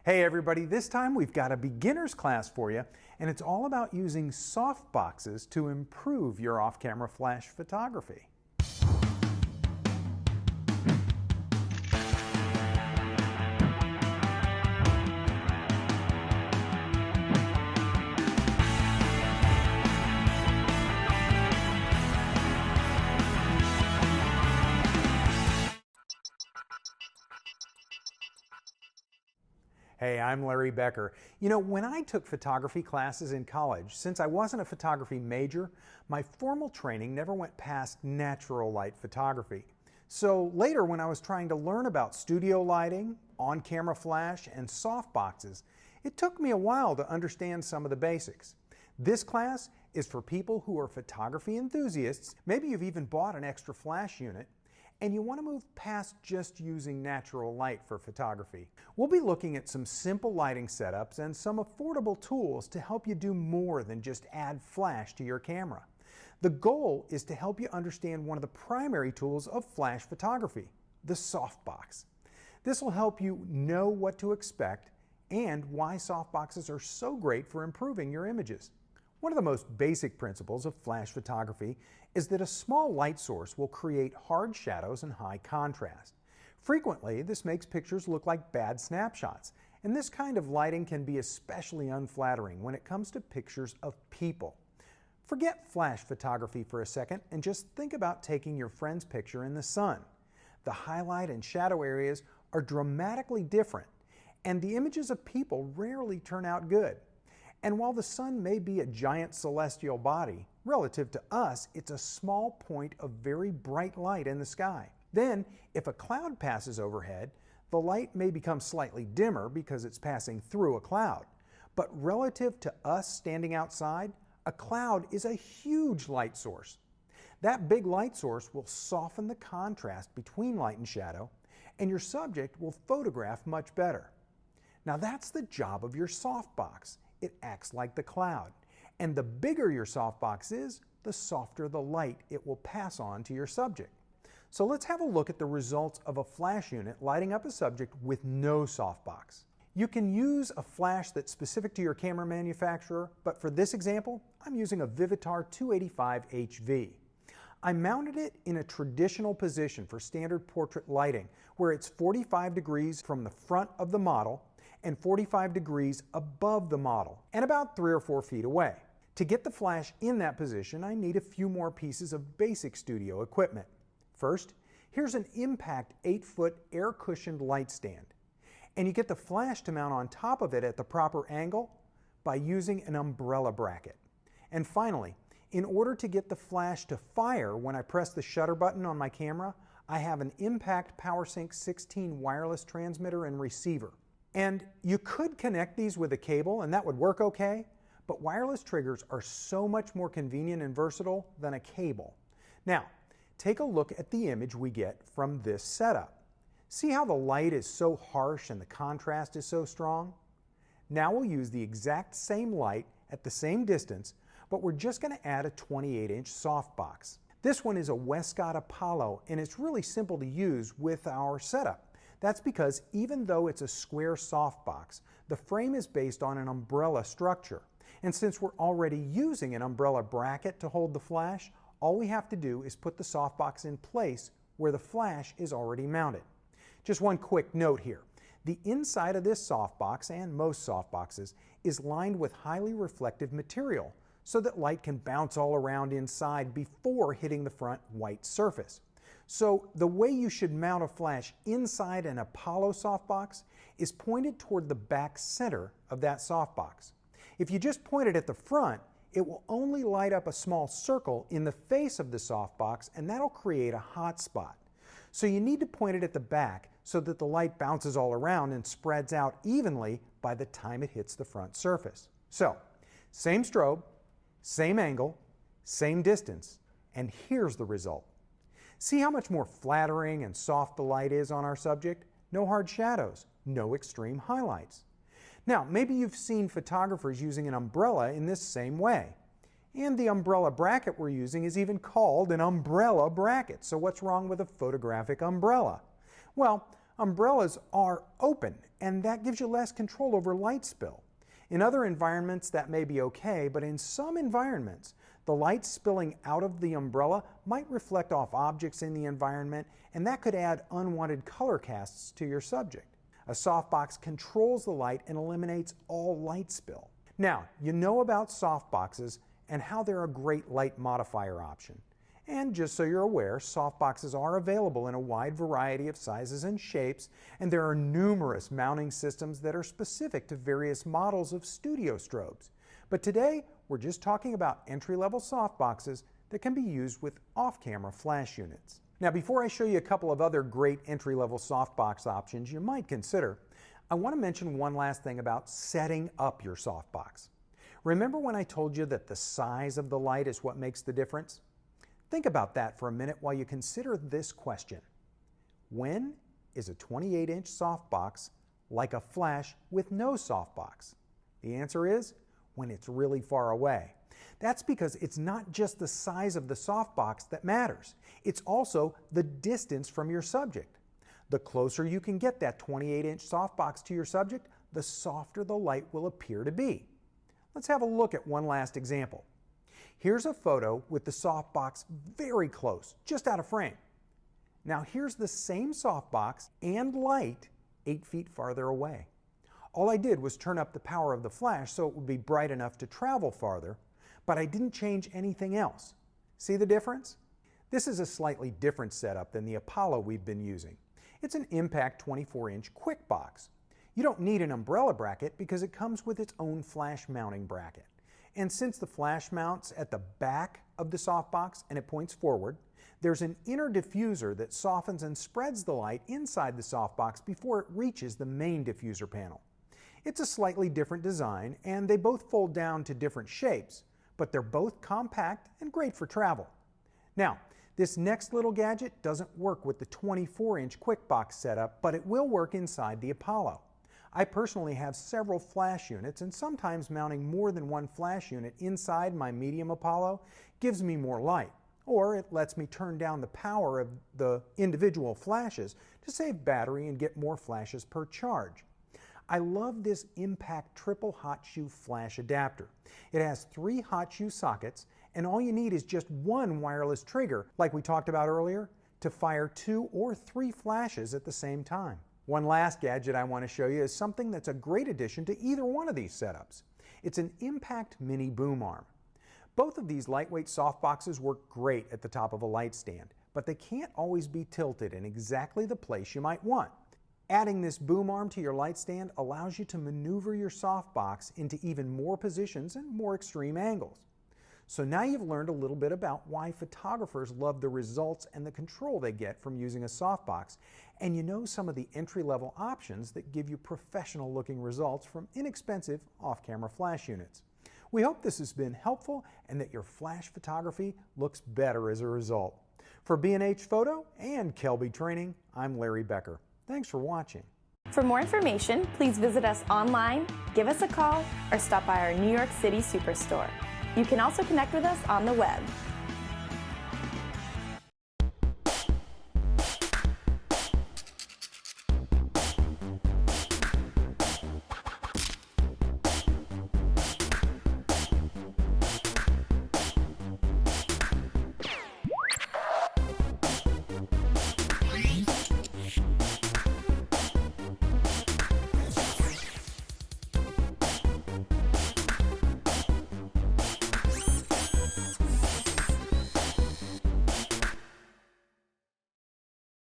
Hey everybody, this time we've got a beginner's class for you, and it's all about using softboxes to improve your off-camera flash photography. Hey, I'm Larry Becker. You know, when I took photography classes in college, since I wasn't a photography major, my formal training never went past natural light photography. So later, when I was trying to learn about studio lighting, on-camera flash, and softboxes, it took me a while to understand some of the basics. This class is for people who are photography enthusiasts. Maybe you've even bought an extra flash unit, and you want to move past just using natural light for photography. We'll be looking at some simple lighting setups and some affordable tools to help you do more than just add flash to your camera. The goal is to help you understand one of the primary tools of flash photography, the softbox. This will help you know what to expect and why softboxes are so great for improving your images. One of the most basic principles of flash photography is that a small light source will create hard shadows and high contrast. Frequently, this makes pictures look like bad snapshots, and this kind of lighting can be especially unflattering when it comes to pictures of people. Forget flash photography for a second and just think about taking your friend's picture in the sun. The highlight and shadow areas are dramatically different, and the images of people rarely turn out good. And while the sun may be a giant celestial body, relative to us, it's a small point of very bright light in the sky. Then, if a cloud passes overhead, the light may become slightly dimmer because it's passing through a cloud. But relative to us standing outside, a cloud is a huge light source. That big light source will soften the contrast between light and shadow, and your subject will photograph much better. Now that's the job of your softbox. It acts like the cloud. And the bigger your softbox is, the softer the light it will pass on to your subject. So let's have a look at the results of a flash unit lighting up a subject with no softbox. You can use a flash that's specific to your camera manufacturer, but for this example, I'm using a Vivitar 285 HV. I mounted it in a traditional position for standard portrait lighting, where it's 45 degrees from the front of the model and 45 degrees above the model, and about 3 or 4 feet away. To get the flash in that position, I need a few more pieces of basic studio equipment. First, here's an impact 8-foot air-cushioned light stand. And you get the flash to mount on top of it at the proper angle by using an umbrella bracket. And finally, in order to get the flash to fire when I press the shutter button on my camera, I have an impact PowerSync 16 wireless transmitter and receiver. And you could connect these with a cable and that would work okay, but wireless triggers are so much more convenient and versatile than a cable. Now, take a look at the image we get from this setup. See how the light is so harsh and the contrast is so strong? Now we'll use the exact same light at the same distance, but we're just going to add a 28-inch softbox. This one is a Westcott Apollo, and it's really simple to use with our setup. That's because even though it's a square softbox, the frame is based on an umbrella structure. And since we're already using an umbrella bracket to hold the flash, all we have to do is put the softbox in place where the flash is already mounted. Just one quick note here. The inside of this softbox, and most softboxes, is lined with highly reflective material so that light can bounce all around inside before hitting the front white surface. So the way you should mount a flash inside an Apollo softbox is pointed toward the back center of that softbox. If you just point it at the front, it will only light up a small circle in the face of the softbox, and that'll create a hot spot. So you need to point it at the back so that the light bounces all around and spreads out evenly by the time it hits the front surface. So, same strobe, same angle, same distance, and here's the result. See how much more flattering and soft the light is on our subject? No hard shadows, no extreme highlights. Now, maybe you've seen photographers using an umbrella in this same way. And the umbrella bracket we're using is even called an umbrella bracket. So what's wrong with a photographic umbrella? Well, Umbrellas are open, and that gives you less control over light spill. In other environments that may be okay, but in some environments, the light spilling out of the umbrella might reflect off objects in the environment, and that could add unwanted color casts to your subject. A softbox controls the light and eliminates all light spill. Now, you know about softboxes and how they're a great light modifier option. And just so you're aware, softboxes are available in a wide variety of sizes and shapes, and there are numerous mounting systems that are specific to various models of studio strobes. But today, we're just talking about entry-level softboxes that can be used with off-camera flash units. Now, before I show you a couple of other great entry-level softbox options you might consider, I want to mention one last thing about setting up your softbox. Remember when I told you that the size of the light is what makes the difference? Think about that for a minute while you consider this question. When is a 28-inch softbox like a flash with no softbox? The answer is when it's really far away. That's because it's not just the size of the softbox that matters. It's also the distance from your subject. The closer you can get that 28-inch softbox to your subject, the softer the light will appear to be. Let's have a look at one last example. Here's a photo with the softbox very close, just out of frame. Now here's the same softbox and light 8 feet farther away. All I did was turn up the power of the flash so it would be bright enough to travel farther, but I didn't change anything else. See the difference? This is a slightly different setup than the Apollo we've been using. It's an impact 24-inch Quikbox. You don't need an umbrella bracket because it comes with its own flash mounting bracket. And since the flash mounts at the back of the softbox and it points forward, there's an inner diffuser that softens and spreads the light inside the softbox before it reaches the main diffuser panel. It's a slightly different design, and they both fold down to different shapes, but they're both compact and great for travel. Now, this next little gadget doesn't work with the 24-inch Quikbox setup, but it will work inside the Apollo. I personally have several flash units, and sometimes mounting more than one flash unit inside my medium Apollo gives me more light, or it lets me turn down the power of the individual flashes to save battery and get more flashes per charge. I love this Impact triple hot shoe flash adapter. It has 3 hot shoe sockets, and all you need is just one wireless trigger, like we talked about earlier, to fire 2 or 3 flashes at the same time. One last gadget I want to show you is something that's a great addition to either one of these setups. It's an Impact Mini Boom Arm. Both of these lightweight softboxes work great at the top of a light stand, but they can't always be tilted in exactly the place you might want. Adding this boom arm to your light stand allows you to maneuver your softbox into even more positions and more extreme angles. So now you've learned a little bit about why photographers love the results and the control they get from using a softbox, and you know some of the entry-level options that give you professional-looking results from inexpensive off-camera flash units. We hope this has been helpful and that your flash photography looks better as a result. For B&H Photo and Kelby Training, I'm Larry Becker. Thanks for watching. For more information, please visit us online, give us a call, or stop by our New York City Superstore. You can also connect with us on the web.